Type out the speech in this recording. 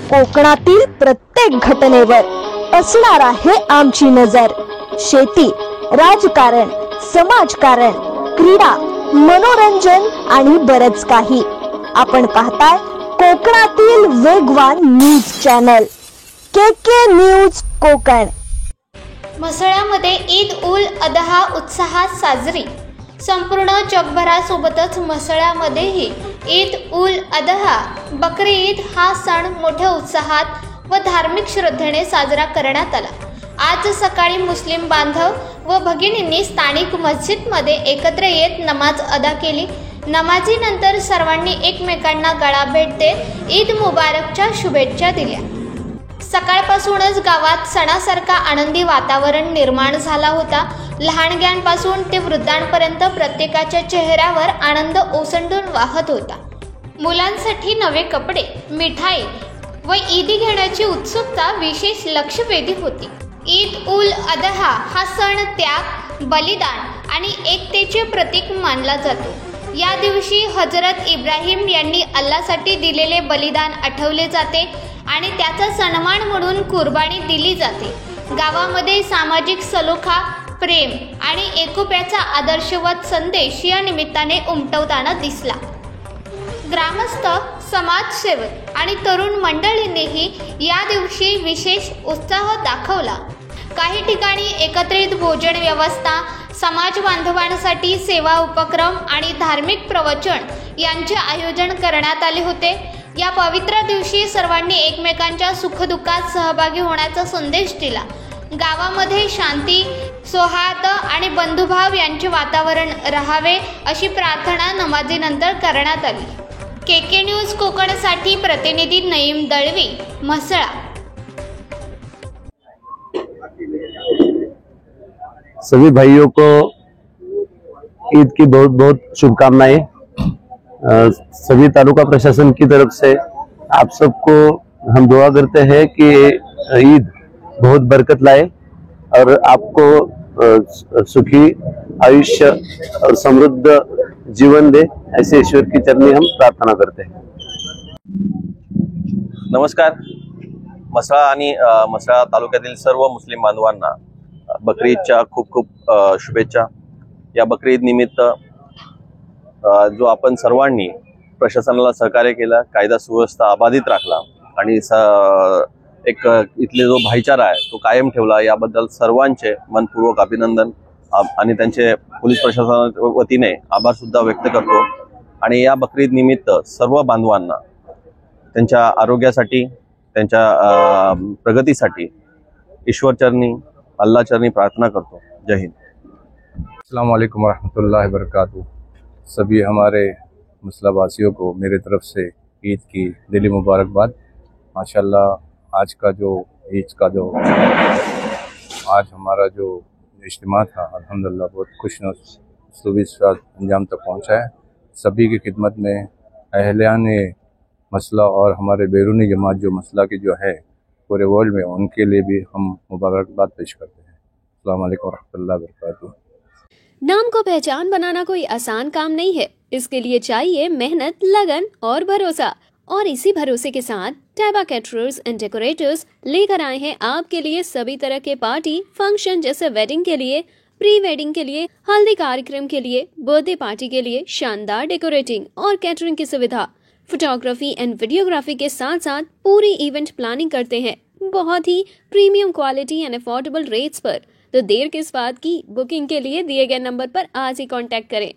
कोकणातील प्रत्येक घटनेवर असणार आहे आमची नजर। शेती, राजकारण, समाजकारण, क्रीडा, मनोरंजन आणि बरच काही। आपण पाहताय कोकणातील वेगवान news channel K news Kokan. म्हसळ्यामध्ये ईद उल अदहा उत्साहात साजरी। संपूर्ण जगभरासोबतच म्हसळ्यामध्येही ईद उल अदहा बकरी ईद हा सण मोठ्या उत्साहात व धार्मिक श्रद्धेने साजरा करण्यात आला। आज सकाळी मुस्लिम बांधव व भगिनींनी स्थानिक मस्जिदमध्ये एकत्र येत नमाज अदा केली। नमाजीनंतर सर्वांनी एकमेकांना गळा भेट देत ईद मुबारकच्या शुभेच्छा दिल्या। सकाळपासूनच गावात सणासारखा आनंदी वातावरण निर्माण झाला होता। लहानग्यांपासून ते वृद्धांपर्यंत प्रत्येकाच्या चेहऱ्यावर आनंद ओसंडून वाहत होता। मुलांसाठी नवे कपडे, मिठाई व ईदी घेण्याची उत्सुकता विशेष लक्ष वेधीत होती। ईद उल अदहा हा सण त्याग, बलिदान आणि एकतेचे प्रतीक मानला जातो। या दिवशी हजरत इब्राहिम यांनी अल्लासाठी दिलेले बलिदान आठवले जाते आणि त्याचा सन्मान म्हणून कुर्बानी दिली जाते। गावामध्ये सामाजिक सलोखा, प्रेम आणि एकोप्याचा आदर्शवत संदेश या निमित्ताने उमटवताना दिसला। ग्रामस्थ, समाजसेवक आणि तरुण मंडळींनीही या दिवशी विशेष उत्साह दाखवला। काही ठिकाणी एकत्रित भोजन व्यवस्था, समाज बांधवांसाठी सेवा उपक्रम आणि धार्मिक प्रवचन यांचे आयोजन करण्यात आले होते। या पवित्र दिवशी सर्वांनी एकमेकांच्या सुखदुःखात सहभागी होण्याचा संदेश दिला। गावामध्ये शांती, सौहार्द आणि बंधुभाव यांचे वातावरण राहावे अशी प्रार्थना नमाजीनंतर करण्यात आली। के न्यूज कोकणसाठी प्रतिनिधी नईम दळवी, म्हसळा। सभी भाइयों को ईद की बहुत बहुत शुभकामनाएं। सभी तालुका प्रशासन की तरफ से आप सबको हम दुआ करते हैं कि ईद बहुत बरकत लाए और आपको सुखी आयुष्य और समृद्ध जीवन दे, ऐसे ईश्वर की चरणी हम प्रार्थना करते हैं। नमस्कार। म्हसळा आणि म्हसळा तालुक्यातील सर्व मुस्लिम बांधवांना बकरी ईदच्या खूप खूप शुभेच्छा। या बकरी ईद निमित्त जो आपण सर्वांनी प्रशासनाला सहकार्य केलं, कायदा सुव्यवस्था अबाधित राखला आणि एक इथले जो भाईचारा आहे तो कायम ठेवला, याबद्दल सर्वांचे मनपूर्वक अभिनंदन आणि त्यांचे पोलीस प्रशासनाच्या वतीने आभार सुद्धा व्यक्त करतो। आणि या बकरी ईद निमित्त सर्व बांधवांना त्यांच्या आरोग्यासाठी, त्यांच्या प्रगतीसाठी ईश्वरचरणी, अल्लाहचरणी प्रार्थना करतो। जय हिंद। अस्सलाम वालेकुम रहमतुल्लाहि वबरकातुहू। सभी हमारे मसलावासियों को मेरी तरफ से ईद की दिली मुबारकबाद। माशाल्लाह आज हमारा जो इज्तिमा था अल्हम्दुलिल्लाह बहुत खुशनुमा अंजाम तक पहुँचा है। सभी की खिदमत में अहलियाने मसला और हमारे बैरूनी जमात जो मसला की जो है पूरे वर्ल्ड में, उनके लिए भी हम मुबारकबाद पेश करते हैं। अस्सलाम वालेकुम रहमतुल्लाहि वबरकातुहू। नाम को पहचान बनाना कोई आसान काम नहीं है। इसके लिए चाहिए मेहनत, लगन और भरोसा। और इसी भरोसे के साथ टैबा कैटरर्स एंड डेकोरेटर्स लेकर आए हैं आपके लिए सभी तरह के पार्टी फंक्शन, जैसे वेडिंग के लिए, प्री वेडिंग के लिए, हल्दी कार्यक्रम के लिए, बर्थडे पार्टी के लिए शानदार डेकोरेटिंग और कैटरिंग की सुविधा। फोटोग्राफी एंड वीडियोग्राफी के साथ साथ पूरी इवेंट प्लानिंग करते हैं, बहुत ही premium quality and affordable rates पर। तो देर किस बात की, बुकिंग के लिए दिए गए नंबर पर आज ही कांटेक्ट करें।